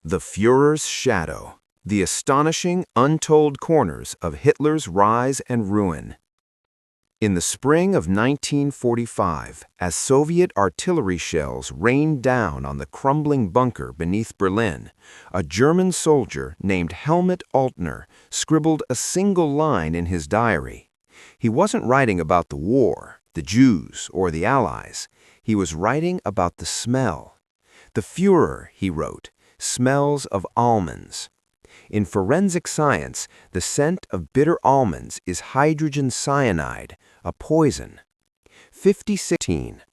The Führer's Shadow. The astonishing, untold corners of Hitler's rise and ruin. In the spring of 1945, as Soviet artillery shells rained down on the crumbling bunker beneath Berlin, a German soldier named Helmut Altner scribbled a single line in his diary. He wasn't writing about the war, the Jews, or the Allies. He was writing about the smell. The Führer, he wrote, smells of almonds. In forensic science, the scent of bitter almonds is hydrogen cyanide, a poison. 5016.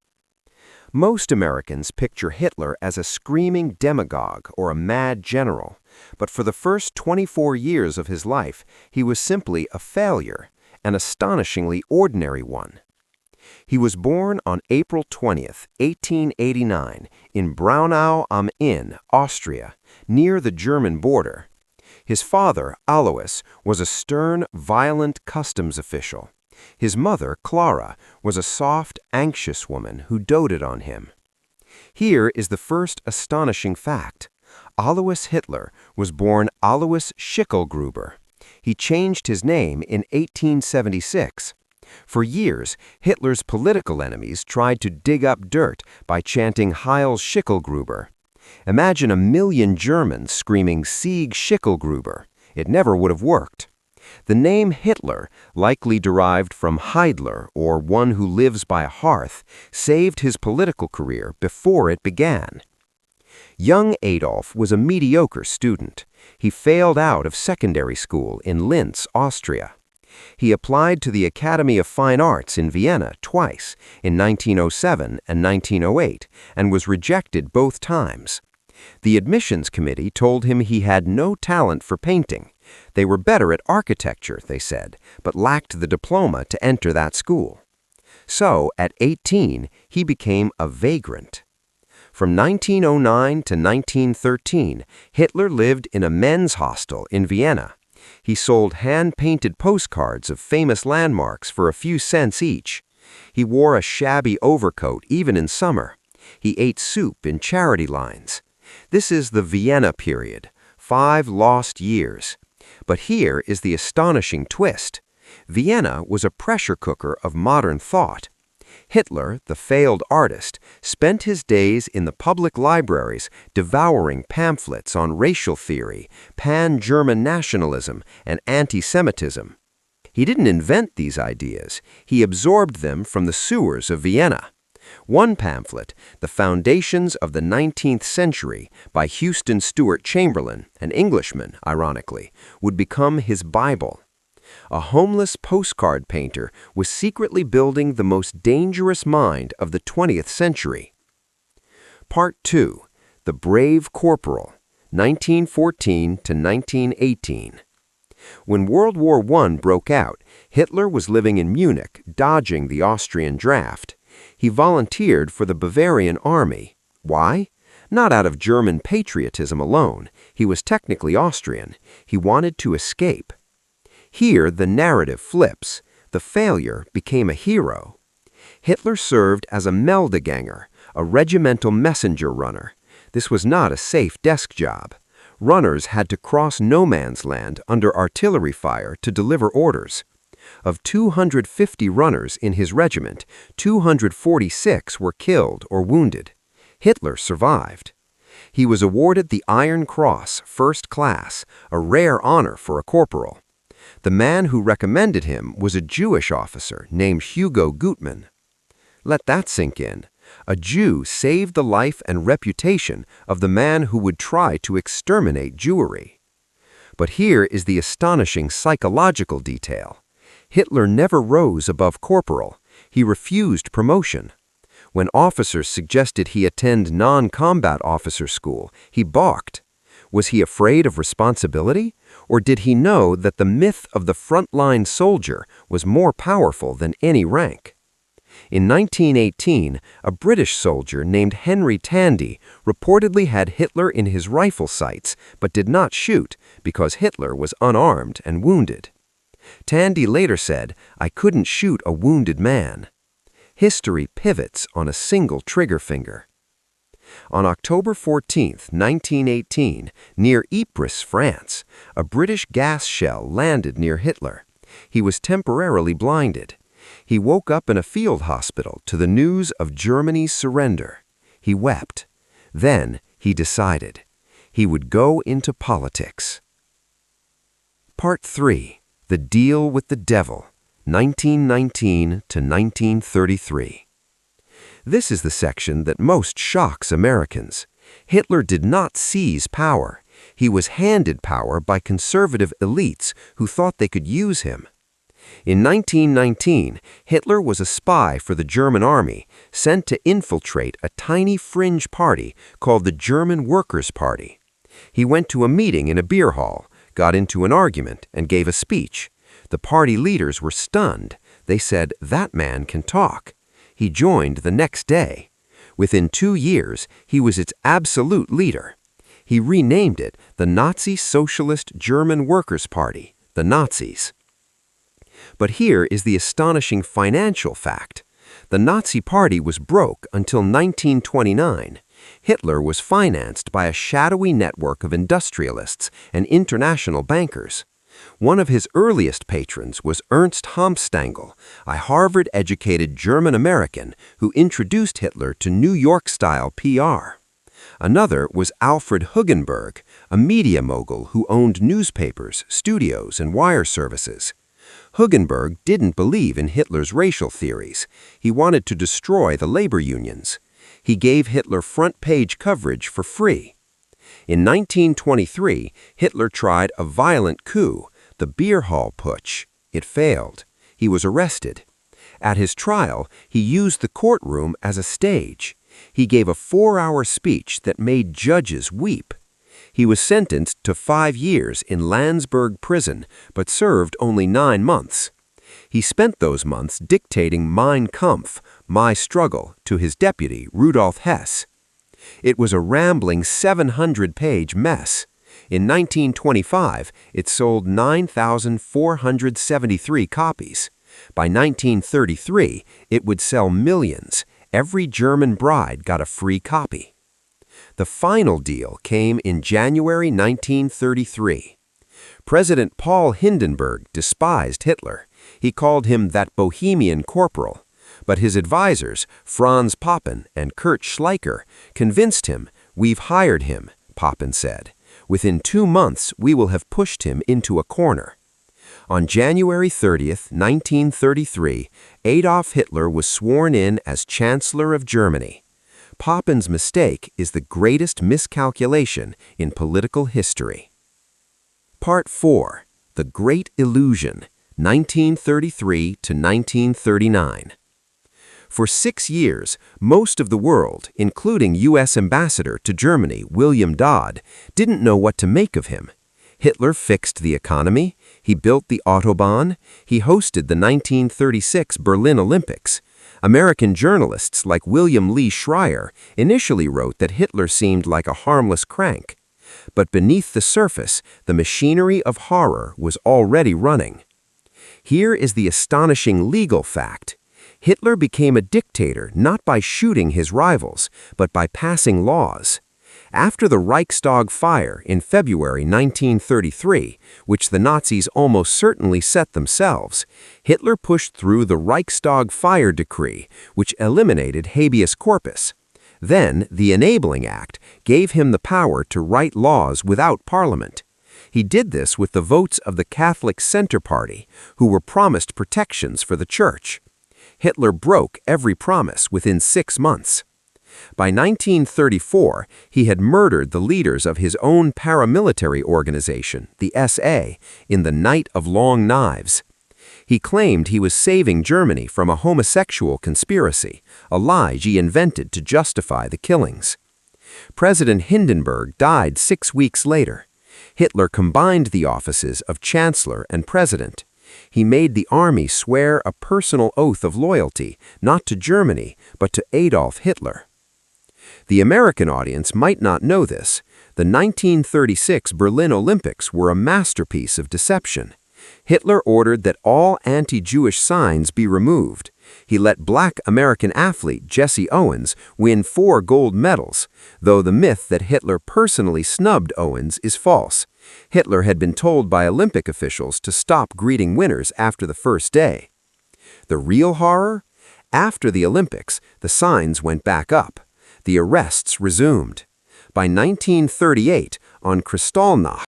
Most Americans picture Hitler as a screaming demagogue or a mad general, but for the first 24 years of his life, he was simply a failure, an astonishingly ordinary one. He was born on April 20th, 1889, in Braunau am Inn, Austria, near the German border. His father, Alois, was a stern, violent customs official. His mother, Clara, was a soft, anxious woman who doted on him. Here is the first astonishing fact. Alois Hitler was born Alois Schicklgruber. He changed his name in 1876. For years, Hitler's political enemies tried to dig up dirt by chanting Heil Schicklgruber. Imagine 1 million Germans screaming Sieg Schicklgruber. It never would have worked. The name Hitler, likely derived from Heidler, or one who lives by a hearth, saved his political career before it began. Young Adolf was a mediocre student. He failed out of secondary school in Linz, Austria. He applied to the Academy of Fine Arts in Vienna twice, in 1907 and 1908, and was rejected both times. The admissions committee told him he had no talent for painting. They were better at architecture, they said, but lacked the diploma to enter that school. So, at 18, he became a vagrant. From 1909 to 1913, Hitler lived in a men's hostel in Vienna. He sold hand-painted postcards of famous landmarks for a few cents each. He wore a shabby overcoat even in summer. He ate soup in charity lines. This is the Vienna period, 5 lost years. But here is the astonishing twist. Vienna was a pressure cooker of modern thought. Hitler, the failed artist, spent his days in the public libraries devouring pamphlets on racial theory, pan-German nationalism, and anti-Semitism. He didn't invent these ideas. He absorbed them from the sewers of Vienna. One pamphlet, The Foundations of the 19th Century, by Houston Stewart Chamberlain, an Englishman, ironically, would become his Bible. A homeless postcard painter was secretly building the most dangerous mind of the 20th century. Part 2. The Brave Corporal, 1914 to 1918. When World War I broke out, Hitler was living in Munich, dodging the Austrian draft. He volunteered for the Bavarian army. Why? Not out of German patriotism alone. He was technically Austrian. He wanted to escape. Here, the narrative flips. The failure became a hero. Hitler served as a Meldeganger, a regimental messenger runner. This was not a safe desk job. Runners had to cross no man's land under artillery fire to deliver orders. Of 250 runners in his regiment, 246 were killed or wounded. Hitler survived. He was awarded the Iron Cross, First Class, a rare honor for a corporal. The man who recommended him was a Jewish officer named Hugo Gutmann. Let that sink in. A Jew saved the life and reputation of the man who would try to exterminate Jewry. But here is the astonishing psychological detail. Hitler never rose above corporal. He refused promotion. When officers suggested he attend non-combat officer school, he balked. Was he afraid of responsibility? Or did he know that the myth of the frontline soldier was more powerful than any rank? In 1918, a British soldier named Henry Tandy reportedly had Hitler in his rifle sights but did not shoot because Hitler was unarmed and wounded. Tandy later said, "I couldn't shoot a wounded man." History pivots on a single trigger finger. On October 14, 1918, near Ypres, France, a British gas shell landed near Hitler. He was temporarily blinded. He woke up in a field hospital to the news of Germany's surrender. He wept. Then he decided he would go into politics. Part 3. The Deal with the Devil, 1919 to 1933. This is the section that most shocks Americans. Hitler did not seize power. He was handed power by conservative elites who thought they could use him. In 1919, Hitler was a spy for the German army, sent to infiltrate a tiny fringe party called the German Workers' Party. He went to a meeting in a beer hall, got into an argument, and gave a speech. The party leaders were stunned. They said, "That man can talk." He joined the next day. Within 2 years, he was its absolute leader. He renamed it the Nazi Socialist German Workers' Party, the Nazis. But here is the astonishing financial fact. The Nazi Party was broke until 1929. Hitler was financed by a shadowy network of industrialists and international bankers. One of his earliest patrons was Ernst Hampstangl, a Harvard-educated German-American who introduced Hitler to New York-style PR. Another was Alfred Hugenberg, a media mogul who owned newspapers, studios, and wire services. Hugenberg didn't believe in Hitler's racial theories. He wanted to destroy the labor unions. He gave Hitler front-page coverage for free. In 1923, Hitler tried a violent coup, the beer hall putsch. It failed. He was arrested. At his trial, he used the courtroom as a stage. He gave a 4-hour speech that made judges weep. He was sentenced to 5 years in Landsberg prison, but served only 9 months. He spent those months dictating Mein Kampf, My Struggle, to his deputy, Rudolf Hess. It was a rambling 700-page mess. In 1925, it sold 9,473 copies. By 1933, it would sell millions. Every German bride got a free copy. The final deal came in January 1933. President Paul Hindenburg despised Hitler. He called him that bohemian corporal. But his advisors, Franz Papen and Kurt Schleicher, convinced him, "We've hired him," Papen said. "Within 2 months, we will have pushed him into a corner." On January 30, 1933, Adolf Hitler was sworn in as Chancellor of Germany. Papen's mistake is the greatest miscalculation in political history. Part 4. The Great Illusion, 1933 to 1939. For 6 years, most of the world, including U.S. Ambassador to Germany William Dodd, didn't know what to make of him. Hitler fixed the economy, he built the Autobahn, he hosted the 1936 Berlin Olympics. American journalists like William Lee Schreier initially wrote that Hitler seemed like a harmless crank. But beneath the surface, the machinery of horror was already running. Here is the astonishing legal fact. Hitler became a dictator not by shooting his rivals, but by passing laws. After the Reichstag fire in February 1933, which the Nazis almost certainly set themselves, Hitler pushed through the Reichstag fire decree, which eliminated habeas corpus. Then, the Enabling Act gave him the power to write laws without Parliament. He did this with the votes of the Catholic Center Party, who were promised protections for the Church. Hitler broke every promise within 6 months. By 1934, he had murdered the leaders of his own paramilitary organization, the SA, in the Night of Long Knives. He claimed he was saving Germany from a homosexual conspiracy, a lie he invented to justify the killings. President Hindenburg died 6 weeks later. Hitler combined the offices of Chancellor and President. He made the army swear a personal oath of loyalty, not to Germany, but to Adolf Hitler. The American audience might not know this. The 1936 Berlin Olympics were a masterpiece of deception. Hitler ordered that all anti-Jewish signs be removed. He let black American athlete Jesse Owens win 4 gold medals, though the myth that Hitler personally snubbed Owens is false. Hitler had been told by Olympic officials to stop greeting winners after the first day. The real horror? After the Olympics, the signs went back up. The arrests resumed. By 1938, on Kristallnacht,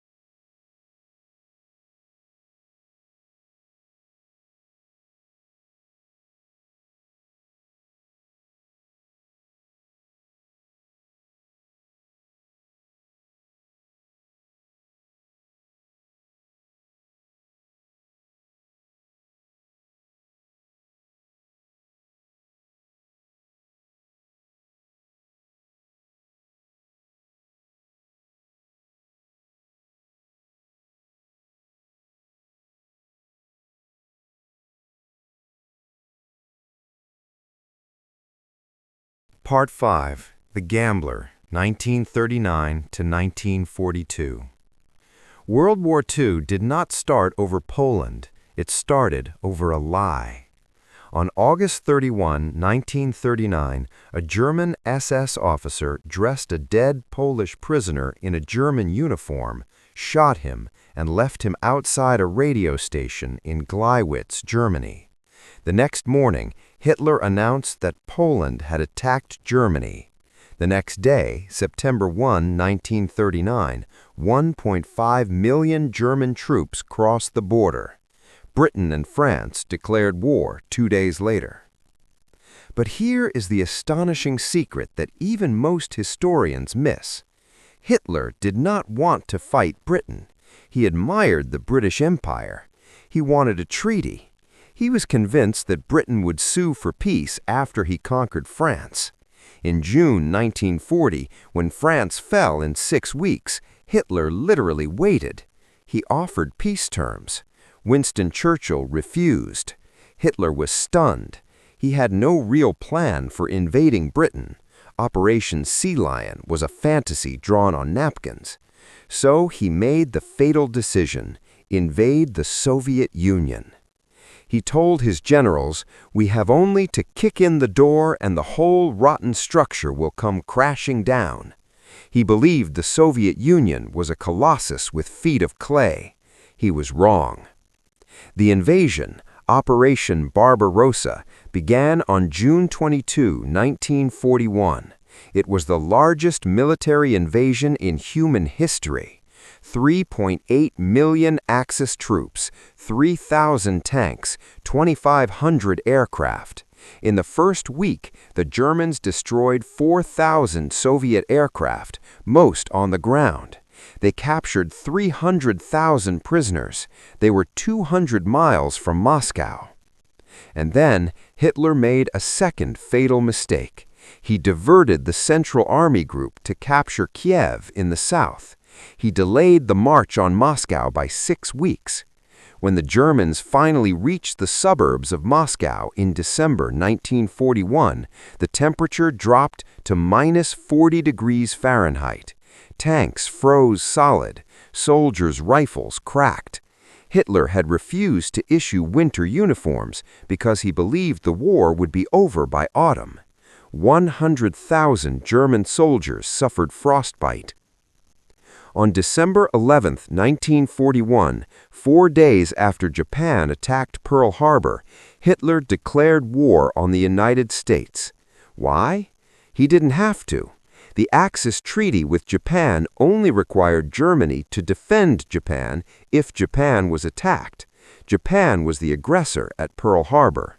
Part 5. The Gambler, 1939 to 1942. World War II did not start over Poland. It started over a lie. On August 31, 1939, a German SS officer dressed a dead Polish prisoner in a German uniform, shot him, and left him outside a radio station in Gleiwitz, Germany. The next morning, Hitler announced that Poland had attacked Germany. The next day, September 1, 1939, 1.5 million German troops crossed the border. Britain and France declared war 2 days later. But here is the astonishing secret that even most historians miss. Hitler did not want to fight Britain. He admired the British Empire. He wanted a treaty. He was convinced that Britain would sue for peace after he conquered France. In June 1940, when France fell in 6 weeks, Hitler literally waited. He offered peace terms. Winston Churchill refused. Hitler was stunned. He had no real plan for invading Britain. Operation Sea Lion was a fantasy drawn on napkins. So he made the fatal decision: invade the Soviet Union. He told his generals, "We have only to kick in the door and the whole rotten structure will come crashing down." He believed the Soviet Union was a colossus with feet of clay. He was wrong. The invasion, Operation Barbarossa, began on June 22, 1941. It was the largest military invasion in human history. 3.8 million Axis troops, 3,000 tanks, 2,500 aircraft. In the first week, the Germans destroyed 4,000 Soviet aircraft, most on the ground. They captured 300,000 prisoners. They were 200 miles from Moscow. And then Hitler made a second fatal mistake. He diverted the Central Army Group to capture Kiev in the south. He delayed the march on Moscow by 6 weeks. When the Germans finally reached the suburbs of Moscow in December 1941, the temperature dropped to minus 40 degrees Fahrenheit. Tanks froze solid. Soldiers' rifles cracked. Hitler had refused to issue winter uniforms because he believed the war would be over by autumn. 100,000 German soldiers suffered frostbite. On December 11, 1941, 4 days after Japan attacked Pearl Harbor, Hitler declared war on the United States. Why? He didn't have to. The Axis Treaty with Japan only required Germany to defend Japan if Japan was attacked. Japan was the aggressor at Pearl Harbor.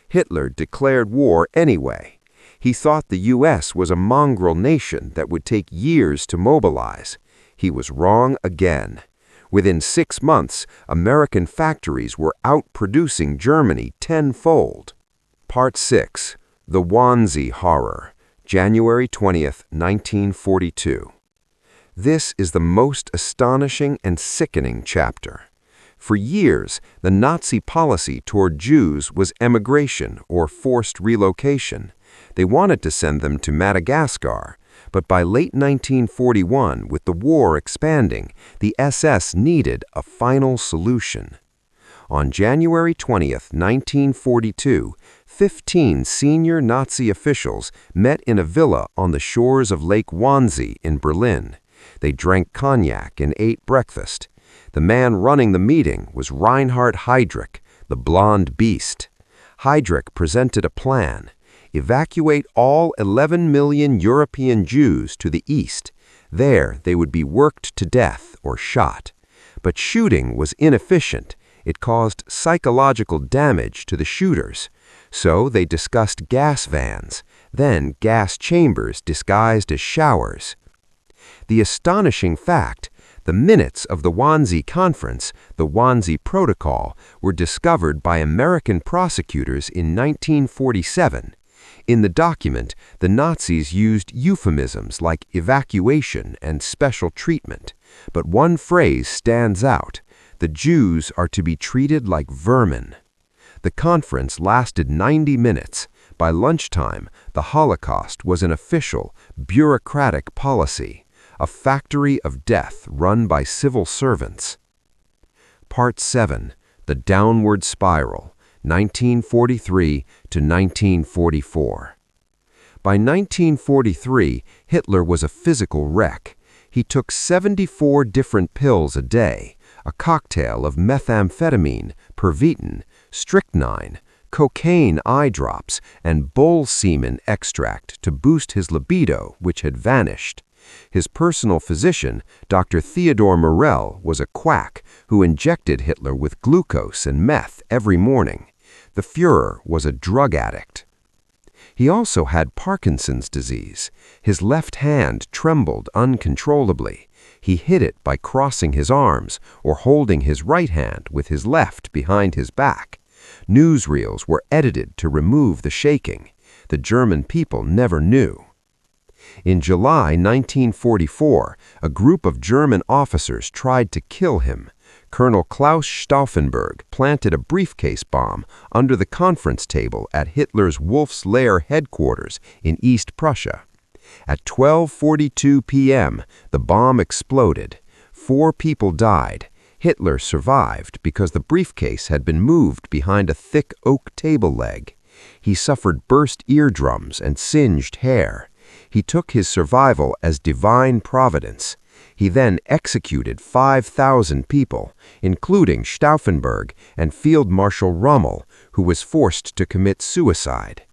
Hitler declared war anyway. He thought the U.S. was a mongrel nation that would take years to mobilize. He was wrong again. Within 6 months, American factories were outproducing Germany tenfold. Part 6. The Wannsee Horror, January 20, 1942. This is the most astonishing and sickening chapter. For years, the Nazi policy toward Jews was emigration or forced relocation. They wanted to send them to Madagascar. But by late 1941, with the war expanding, the SS needed a final solution. On January 20th, 1942, 15 senior Nazi officials met in a villa on the shores of Lake Wannsee in Berlin. They drank cognac and ate breakfast. The man running the meeting was Reinhard Heydrich, the blonde beast. Heydrich presented a plan: evacuate all 11 million European Jews to the east. There they would be worked to death or shot. But shooting was inefficient. It caused psychological damage to the shooters. So they discussed gas vans, then gas chambers disguised as showers. The astonishing fact: the minutes of the Wannsee Conference, the Wannsee Protocol, were discovered by American prosecutors in 1947. In the document, the Nazis used euphemisms like evacuation and special treatment. But one phrase stands out: the Jews are to be treated like vermin. The conference lasted 90 minutes. By lunchtime, the Holocaust was an official, bureaucratic policy, a factory of death run by civil servants. Part 7. The Downward Spiral, 1943 to 1944. By 1943, Hitler was a physical wreck. He took 74 different pills a day, a cocktail of methamphetamine, pervitin, strychnine, cocaine eye drops, and bull semen extract to boost his libido, which had vanished. His personal physician, Dr. Theodor Morell, was a quack who injected Hitler with glucose and meth every morning. The Führer was a drug addict. He also had Parkinson's disease. His left hand trembled uncontrollably. He hid it by crossing his arms or holding his right hand with his left behind his back. Newsreels were edited to remove the shaking. The German people never knew. In July 1944, a group of German officers tried to kill him. Colonel Klaus Stauffenberg planted a briefcase bomb under the conference table at Hitler's Wolf's Lair headquarters in East Prussia. At 12:42 p.m., the bomb exploded. 4 people died. Hitler survived because the briefcase had been moved behind a thick oak table leg. He suffered burst eardrums and singed hair. He took his survival as divine providence. He then executed 5,000 people, including Stauffenberg and Field Marshal Rommel, who was forced to commit suicide.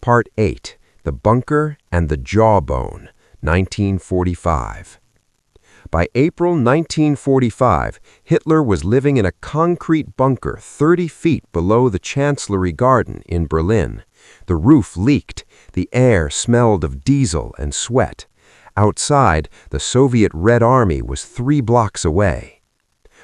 Part 8. The Bunker and the Jawbone, 1945. By April 1945, Hitler was living in a concrete bunker 30 feet below the Chancellery Garden in Berlin. The roof leaked. The air smelled of diesel and sweat. Outside, the Soviet Red Army was 3 blocks away.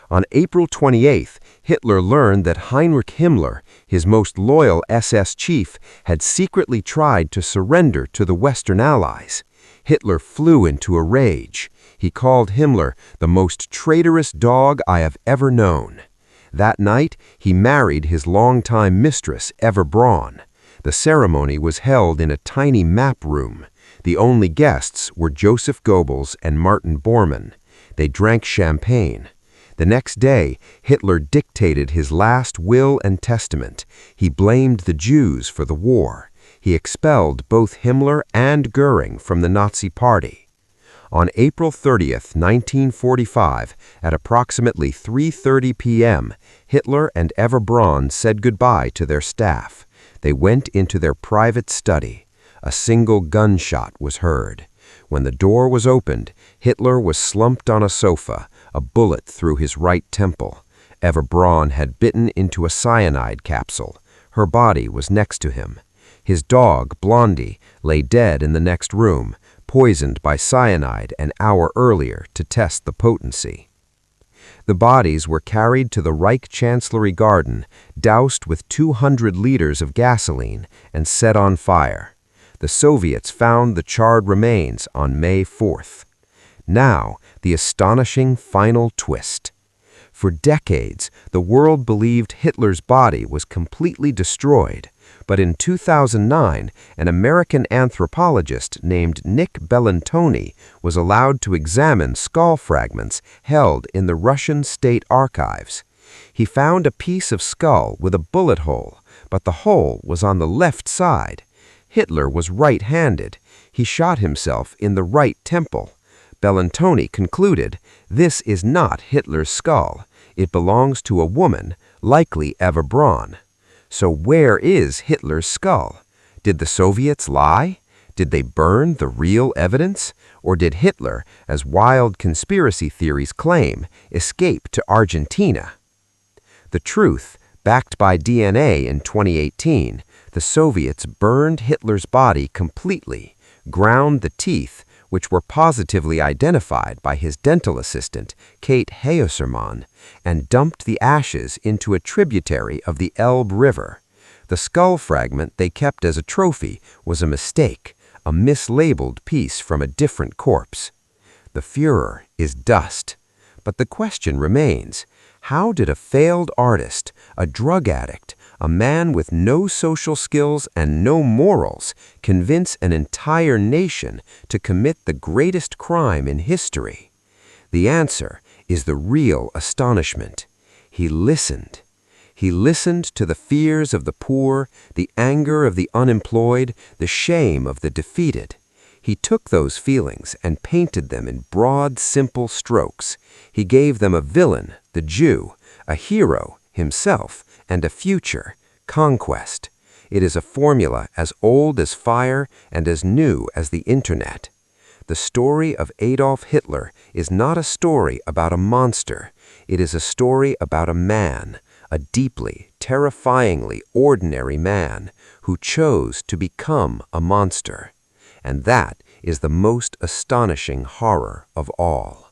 On April 28th, Hitler learned that Heinrich Himmler, his most loyal SS chief, had secretly tried to surrender to the Western Allies. Hitler flew into a rage. He called Himmler the most traitorous dog I have ever known. That night, he married his longtime mistress, Eva Braun. The ceremony was held in a tiny map room. The only guests were Joseph Goebbels and Martin Bormann. They drank champagne. The next day, Hitler dictated his last will and testament. He blamed the Jews for the war. He expelled both Himmler and Goering from the Nazi Party. On April 30th, 1945, at approximately 3:30 p.m., Hitler and Eva Braun said goodbye to their staff. They went into their private study. A single gunshot was heard. When the door was opened, Hitler was slumped on a sofa, a bullet through his right temple. Eva Braun had bitten into a cyanide capsule. Her body was next to him. His dog, Blondie, lay dead in the next room, poisoned by cyanide an hour earlier to test the potency. The bodies were carried to the Reich Chancellery Garden, doused with 200 liters of gasoline, and set on fire. The Soviets found the charred remains on May 4th. Now, the astonishing final twist. For decades, the world believed Hitler's body was completely destroyed, but in 2009, an American anthropologist named Nick Bellantoni was allowed to examine skull fragments held in the Russian state archives. He found a piece of skull with a bullet hole, but the hole was on the left side. Hitler was right-handed. He shot himself in the right temple. Bellantoni concluded, this is not Hitler's skull. It belongs to a woman, likely Eva Braun. So where is Hitler's skull? Did the Soviets lie? Did they burn the real evidence? Or did Hitler, as wild conspiracy theories claim, escape to Argentina? The truth, backed by DNA in 2018, the Soviets burned Hitler's body completely, ground the teeth, which were positively identified by his dental assistant, Kate Heusermann, and dumped the ashes into a tributary of the Elbe River. The skull fragment they kept as a trophy was a mistake, a mislabeled piece from a different corpse. The Führer is dust. But the question remains, how did a failed artist, a drug addict, a man with no social skills and no morals, convince an entire nation to commit the greatest crime in history? The answer is the real astonishment. He listened. He listened to the fears of the poor, the anger of the unemployed, the shame of the defeated. He took those feelings and painted them in broad, simple strokes. He gave them a villain, the Jew, a hero, himself, and a future, conquest. It is a formula as old as fire and as new as the internet. The story of Adolf Hitler is not a story about a monster. It is a story about a man, a deeply, terrifyingly ordinary man who chose to become a monster. And that is the most astonishing horror of all.